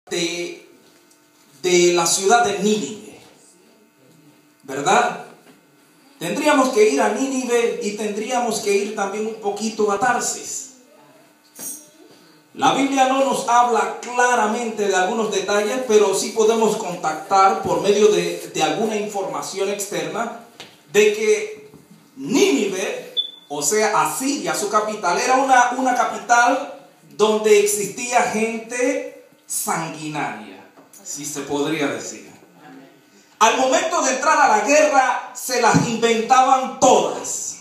de, de la ciudad de Nínive, ¿verdad? Tendríamos que ir a Nínive y tendríamos que ir también un poquito a Tarsis. La Biblia no nos habla claramente de algunos detalles, pero sí podemos contactar por medio de alguna información externa de que Nínive, o sea, Asiria, su capital, era una capital donde existía gente sanguinaria, si se podría decir. Al momento de entrar a la guerra, se las inventaban todas.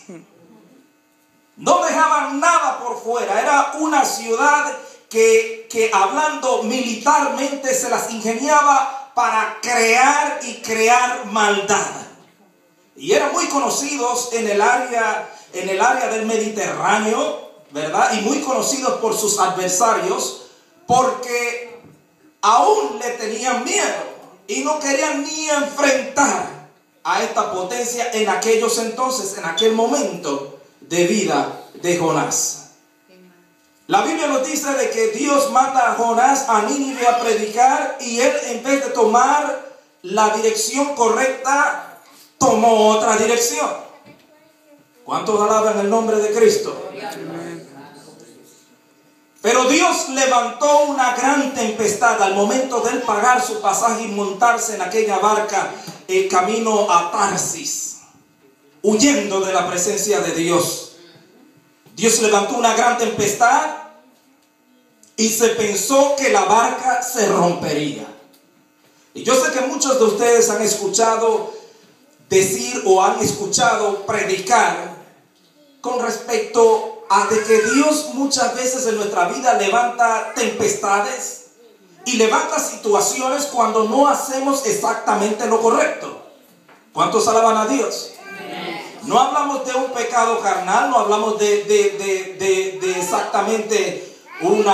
No dejaban nada por fuera. Era una ciudad que hablando militarmente se las ingeniaba para crear y crear maldad. Y eran muy conocidos en el área del Mediterráneo, ¿verdad? Y muy conocidos por sus adversarios, porque aún le tenían miedo y no querían ni enfrentar a esta potencia en aquellos entonces, en aquel momento de vida de Jonás. La Biblia nos dice de que Dios manda a Jonás a Nínive a predicar, y él, en vez de tomar la dirección correcta, tomó otra dirección. ¿Cuántos alaban el nombre de Cristo? Pero Dios levantó una gran tempestad al momento de él pagar su pasaje y montarse en aquella barca camino a Tarsis, huyendo de la presencia de Dios. Dios levantó una gran tempestad y se pensó que la barca se rompería. Y yo sé que muchos de ustedes han escuchado decir o han escuchado predicar con respecto a de que Dios muchas veces en nuestra vida levanta tempestades y levanta situaciones cuando no hacemos exactamente lo correcto. ¿Cuántos alaban a Dios? No hablamos de un pecado carnal, no hablamos de exactamente un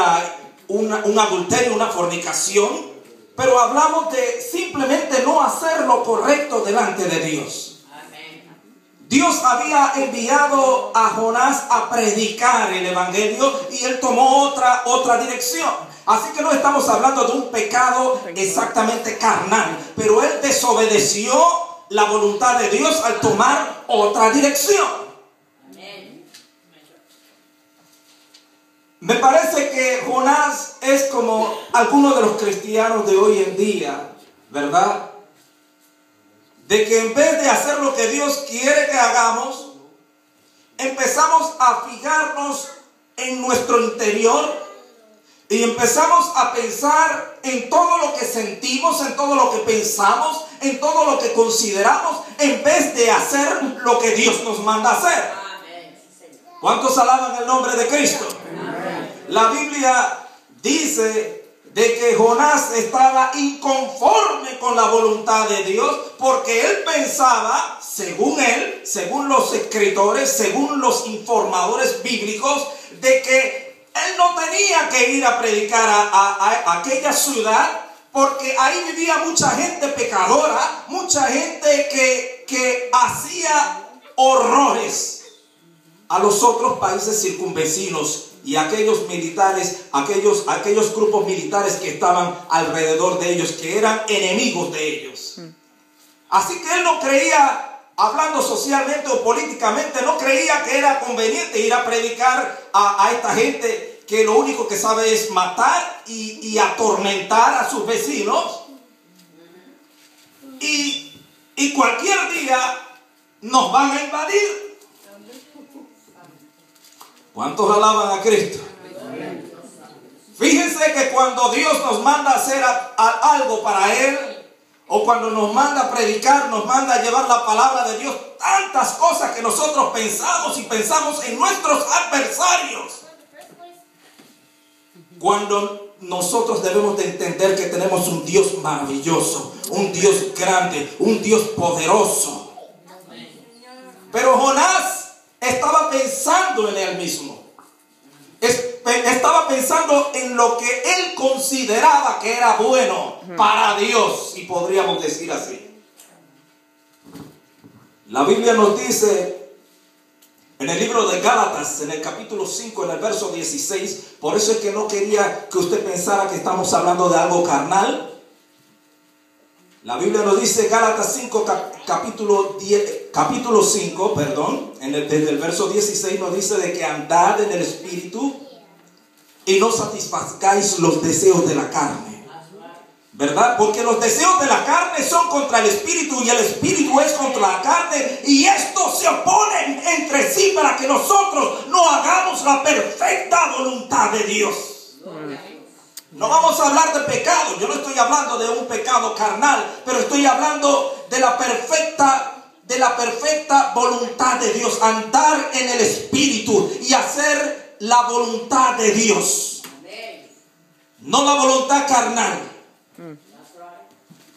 adulterio, una fornicación, pero hablamos de simplemente no hacer lo correcto delante de Dios. Dios había enviado a Jonás a predicar el evangelio y él tomó otra dirección. Así que no estamos hablando de un pecado exactamente carnal, pero él desobedeció la voluntad de Dios al tomar otra dirección. Me parece que Jonás es como algunos de los cristianos de hoy en día, ¿verdad? De que en vez de hacer lo que Dios quiere que hagamos, empezamos a fijarnos en nuestro interior y empezamos a pensar en todo lo que sentimos, en todo lo que pensamos, en todo lo que consideramos, en vez de hacer lo que Dios nos manda hacer. ¿Cuántos alaban el nombre de Cristo? La Biblia dice de que Jonás estaba inconforme con la voluntad de Dios, porque él pensaba, según él, según los escritores, según los informadores bíblicos, de que él no tenía que ir a predicar a aquella ciudad, porque ahí vivía mucha gente pecadora, mucha gente que hacía horrores a los otros países circunvecinos y aquellos militares, aquellos grupos militares que estaban alrededor de ellos, que eran enemigos de ellos. Así que él no creía, hablando socialmente o políticamente, no creía que era conveniente ir a predicar a esta gente que lo único que sabe es matar y atormentar a sus vecinos. Y cualquier día nos van a invadir. ¿Cuántos alaban a Cristo? Fíjense que cuando Dios nos manda a hacer algo para Él, o cuando nos manda a predicar, nos manda a llevar la palabra de Dios, tantas cosas que nosotros pensamos y pensamos en nuestros adversarios, cuando nosotros debemos de entender que tenemos un Dios maravilloso, un Dios grande, un Dios poderoso. Pero Jonás estaba pensando en él mismo. Estaba pensando en lo que él consideraba que era bueno para Dios, si podríamos decir así. La Biblia nos dice En el libro de Gálatas, en el capítulo 5, en el verso 16, por eso es que no quería que usted pensara que estamos hablando de algo carnal. La Biblia nos dice, Gálatas 5, capítulo 5, desde el verso 16 nos dice de que andad en el Espíritu y no satisfagáis los deseos de la carne. ¿Verdad? Porque los deseos de la carne son contra el Espíritu y el Espíritu es contra la carne, y estos se oponen entre sí para que nosotros no hagamos la perfecta voluntad de Dios. No vamos a hablar de pecado. Yo no estoy hablando de un pecado carnal, pero estoy hablando de la perfecta voluntad de Dios. Andar en el Espíritu y hacer la voluntad de Dios, no la voluntad carnal.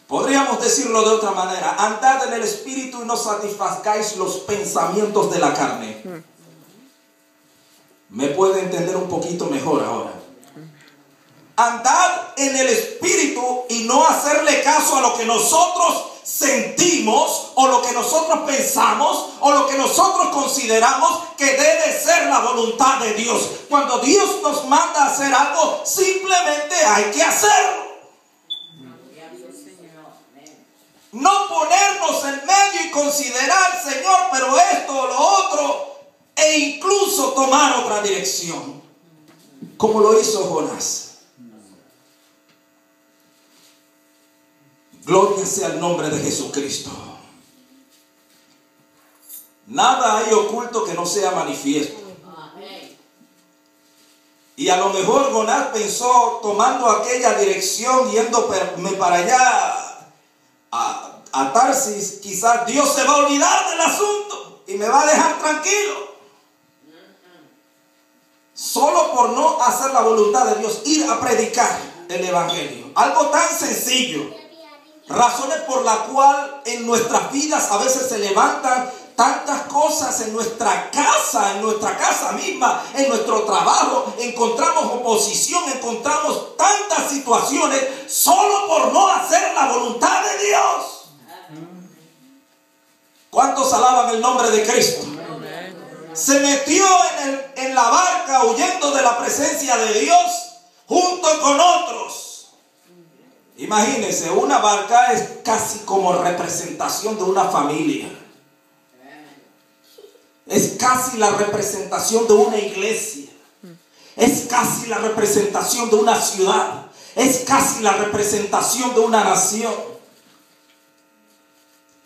Podríamos decirlo de otra manera: andad en el Espíritu y no satisfagáis los pensamientos de la carne. ¿Me puede entender un poquito mejor ahora? Andad en el Espíritu y no hacerle caso a lo que nosotros sentimos, o lo que nosotros pensamos, o lo que nosotros consideramos que debe ser la voluntad de Dios. Cuando Dios nos manda a hacer algo, simplemente hay que hacerlo. No ponernos en medio y considerar, Señor, pero esto o lo otro, e incluso tomar otra dirección, como lo hizo Jonás. Gloria sea el nombre de Jesucristo. Nada hay oculto que no sea manifiesto. Y a lo mejor Jonás pensó, tomando aquella dirección, yéndome para allá a Tarsis, quizás Dios se va a olvidar del asunto y me va a dejar tranquilo. Solo por no hacer la voluntad de Dios, ir a predicar el Evangelio. Algo tan sencillo. Razones por la cual en nuestras vidas a veces se levantan tantas cosas en nuestra casa misma, en nuestro trabajo. Encontramos oposición, encontramos tantas situaciones solo por no hacer la voluntad de Dios. ¿Cuántos alaban el nombre de Cristo? Se metió en la barca huyendo de la presencia de Dios junto con otros. Imagínense, una barca es casi como representación de una familia. Es casi la representación de una iglesia. Es casi la representación de una ciudad. Es casi la representación de una nación.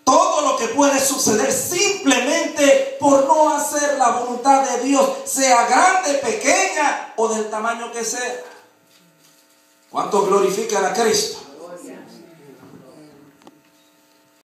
Todo lo que puede suceder simplemente por no hacer la voluntad de Dios, sea grande, pequeña o del tamaño que sea. ¿Cuántos glorifican a Cristo?